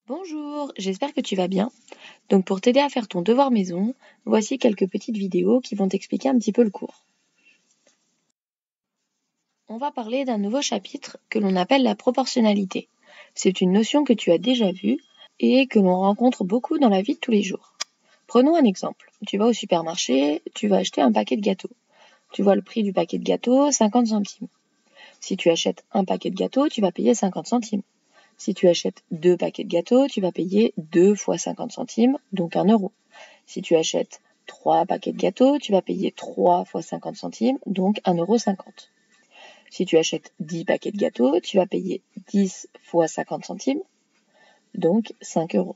Bonjour, j'espère que tu vas bien. Donc pour t'aider à faire ton devoir maison, voici quelques petites vidéos qui vont t'expliquer un petit peu le cours. On va parler d'un nouveau chapitre que l'on appelle la proportionnalité. C'est une notion que tu as déjà vue et que l'on rencontre beaucoup dans la vie de tous les jours. Prenons un exemple. Tu vas au supermarché, tu vas acheter un paquet de gâteaux. Tu vois le prix du paquet de gâteaux, 50 centimes. Si tu achètes un paquet de gâteaux, tu vas payer 50 centimes. Si tu achètes 2 paquets de gâteaux, tu vas payer 2 fois 50 centimes, donc 1 euro. Si tu achètes 3 paquets de gâteaux, tu vas payer 3 fois 50 centimes, donc 1,50 €. Si tu achètes 10 paquets de gâteaux, tu vas payer 10 fois 50 centimes, donc 5 euros.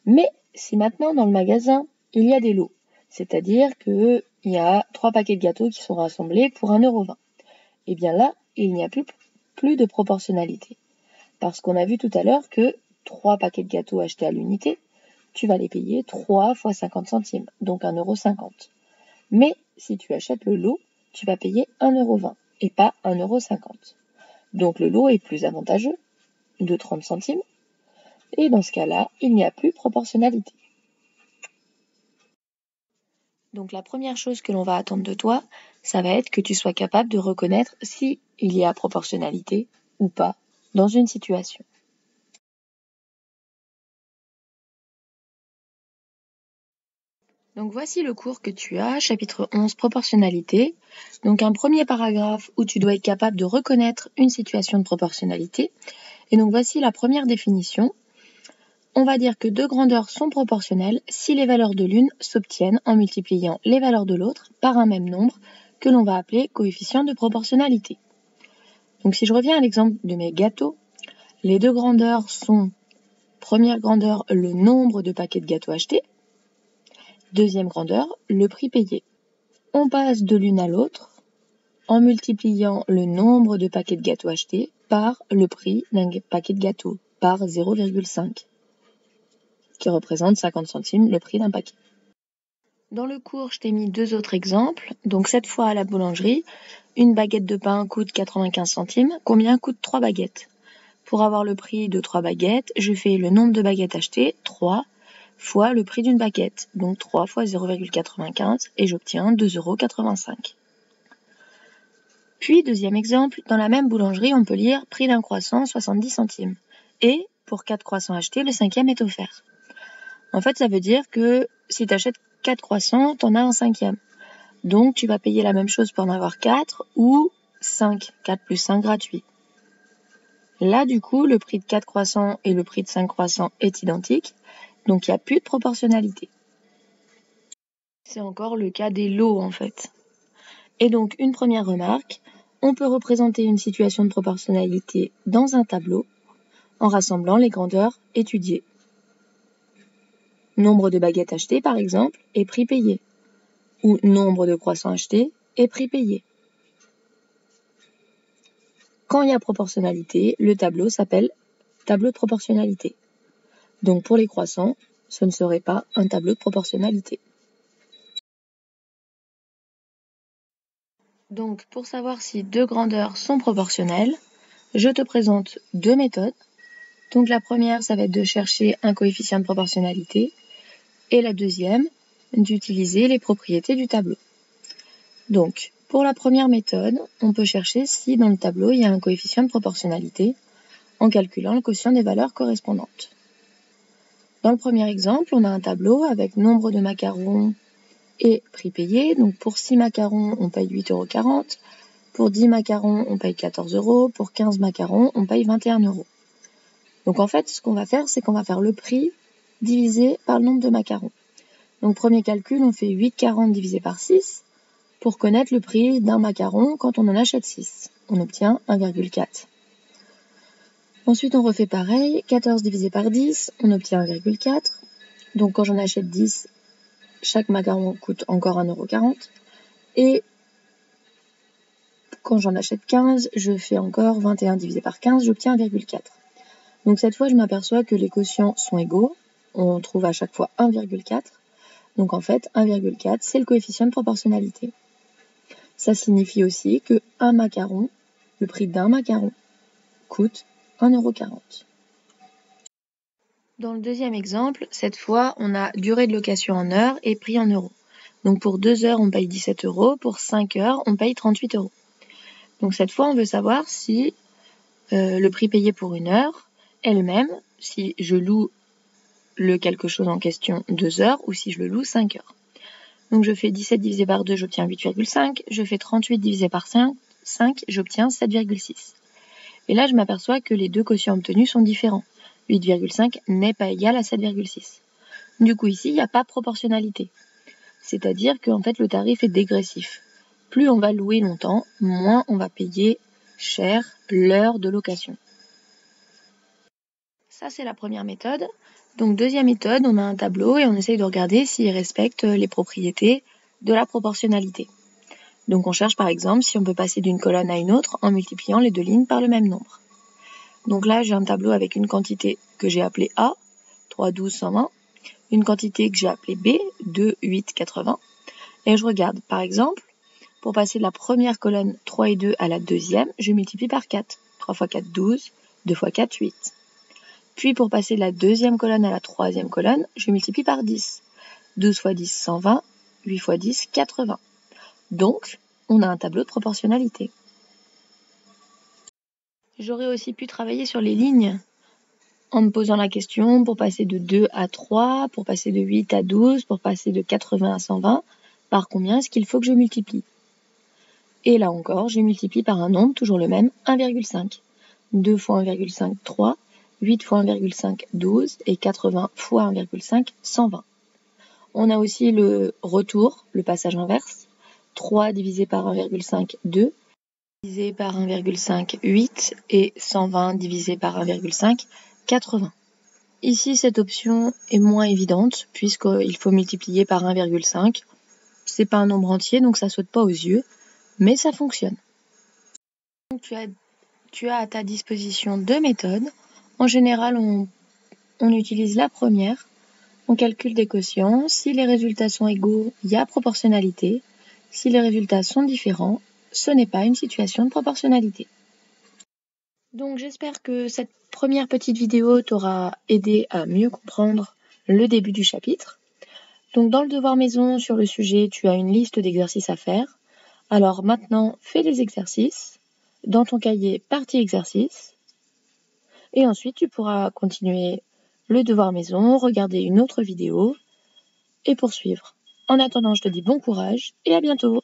Mais si maintenant dans le magasin, il y a des lots, c'est-à-dire qu'il y a 3 paquets de gâteaux qui sont rassemblés pour 1,20 €, et bien là, il n'y a plus de proportionnalité. Parce qu'on a vu tout à l'heure que 3 paquets de gâteaux achetés à l'unité, tu vas les payer 3 fois 50 centimes, donc 1,50 €. Mais si tu achètes le lot, tu vas payer 1,20 € et pas 1,50 €. Donc le lot est plus avantageux, de 30 centimes, et dans ce cas-là, il n'y a plus proportionnalité. Donc la première chose que l'on va attendre de toi, ça va être que tu sois capable de reconnaître s'il y a proportionnalité ou pas dans une situation. Donc voici le cours que tu as, chapitre 11, proportionnalité. Donc un premier paragraphe où tu dois être capable de reconnaître une situation de proportionnalité. Et donc voici la première définition. On va dire que deux grandeurs sont proportionnelles si les valeurs de l'une s'obtiennent en multipliant les valeurs de l'autre par un même nombre que l'on va appeler coefficient de proportionnalité. Donc si je reviens à l'exemple de mes gâteaux, les deux grandeurs sont, première grandeur, le nombre de paquets de gâteaux achetés. Deuxième grandeur, le prix payé. On passe de l'une à l'autre en multipliant le nombre de paquets de gâteaux achetés par le prix d'un paquet de gâteaux, par 0,5, qui représente 50 centimes le prix d'un paquet. Dans le cours, je t'ai mis deux autres exemples. Donc cette fois à la boulangerie, une baguette de pain coûte 95 centimes. Combien coûtent 3 baguettes? Pour avoir le prix de 3 baguettes, je fais le nombre de baguettes achetées, 3, fois le prix d'une baguette, donc 3 fois 0,95, et j'obtiens 2,85 €. Puis, deuxième exemple, dans la même boulangerie, on peut lire prix d'un croissant 70 centimes. Et pour 4 croissants achetés, le cinquième est offert. En fait, ça veut dire que si tu achètes 4 croissants, tu en as un cinquième. Donc, tu vas payer la même chose pour en avoir 4 ou 5, 4 plus 5 gratuit. Là, du coup, le prix de 4 croissants et le prix de 5 croissants est identique. Donc, il n'y a plus de proportionnalité. C'est encore le cas des lots, en fait. Et donc, une première remarque, on peut représenter une situation de proportionnalité dans un tableau en rassemblant les grandeurs étudiées. Nombre de baguettes achetées, par exemple, et prix payé. Ou nombre de croissants achetés et prix payé. Quand il y a proportionnalité, le tableau s'appelle tableau de proportionnalité. Donc pour les croissants, ce ne serait pas un tableau de proportionnalité. Donc pour savoir si deux grandeurs sont proportionnelles, je te présente deux méthodes. Donc la première, ça va être de chercher un coefficient de proportionnalité. Et la deuxième, d'utiliser les propriétés du tableau. Donc pour la première méthode, on peut chercher si dans le tableau il y a un coefficient de proportionnalité en calculant le quotient des valeurs correspondantes. Dans le premier exemple, on a un tableau avec nombre de macarons et prix payé. Donc pour 6 macarons, on paye 8,40 €. Pour 10 macarons, on paye 14 €. Pour 15 macarons, on paye 21 €. Donc en fait, ce qu'on va faire, c'est qu'on va faire le prix divisé par le nombre de macarons. Donc premier calcul, on fait 8,40 divisé par 6 pour connaître le prix d'un macaron quand on en achète 6. On obtient 1,4. Ensuite, on refait pareil, 14 divisé par 10, on obtient 1,4. Donc quand j'en achète 10, chaque macaron coûte encore 1,40 €. Et quand j'en achète 15, je fais encore 21 divisé par 15, j'obtiens 1,4. Donc cette fois, je m'aperçois que les quotients sont égaux. On trouve à chaque fois 1,4. Donc en fait, 1,4, c'est le coefficient de proportionnalité. Ça signifie aussi que un macaron, le prix d'un macaron, coûte 1,40 €. Dans le deuxième exemple, cette fois, on a durée de location en heures et prix en euros. Donc pour 2 heures, on paye 17 €, pour 5 heures, on paye 38 €. Donc cette fois, on veut savoir si le prix payé pour une heure est le même si je loue le quelque chose en question 2 heures ou si je le loue 5 heures. Donc je fais 17 divisé par 2, j'obtiens 8,5. Je fais 38 divisé par 5, j'obtiens 7,6. Et là, je m'aperçois que les deux quotients obtenus sont différents. 8,5 n'est pas égal à 7,6. Du coup, ici, il n'y a pas proportionnalité. C'est-à-dire qu'en fait, le tarif est dégressif. Plus on va louer longtemps, moins on va payer cher l'heure de location. Ça, c'est la première méthode. Donc, deuxième méthode, on a un tableau et on essaye de regarder s'il respecte les propriétés de la proportionnalité. Donc, on cherche par exemple si on peut passer d'une colonne à une autre en multipliant les deux lignes par le même nombre. Donc là, j'ai un tableau avec une quantité que j'ai appelée A, 3, 12, 120, une quantité que j'ai appelée B, 2, 8, 80. Et je regarde, par exemple, pour passer de la première colonne 3 et 2 à la deuxième, je multiplie par 4. 3 fois 4, 12, 2 fois 4, 8. Puis pour passer de la deuxième colonne à la troisième colonne, je multiplie par 10. 12 fois 10, 120, 8 fois 10, 80. Donc, on a un tableau de proportionnalité. J'aurais aussi pu travailler sur les lignes en me posant la question pour passer de 2 à 3, pour passer de 8 à 12, pour passer de 80 à 120, par combien est-ce qu'il faut que je multiplie? Et là encore, je multiplie par un nombre, toujours le même, 1,5. 2 fois 1,5, 3, 8 fois 1,5, 12, et 80 fois 1,5, 120. On a aussi le retour, le passage inverse. 3 divisé par 1,5, 2, divisé par 1,5, 8, et 120 divisé par 1,5, 80. Ici, cette option est moins évidente, puisqu'il faut multiplier par 1,5. C'est pas un nombre entier, donc ça saute pas aux yeux, mais ça fonctionne. Donc, tu as à ta disposition deux méthodes. En général, on utilise la première. On calcule des quotients. Si les résultats sont égaux, il y a proportionnalité. Si les résultats sont différents, ce n'est pas une situation de proportionnalité. Donc j'espère que cette première petite vidéo t'aura aidé à mieux comprendre le début du chapitre. Donc dans le devoir maison sur le sujet, tu as une liste d'exercices à faire. Alors maintenant, fais les exercices. Dans ton cahier, partie exercice. Et ensuite, tu pourras continuer le devoir maison, regarder une autre vidéo et poursuivre. En attendant, je te dis bon courage et à bientôt.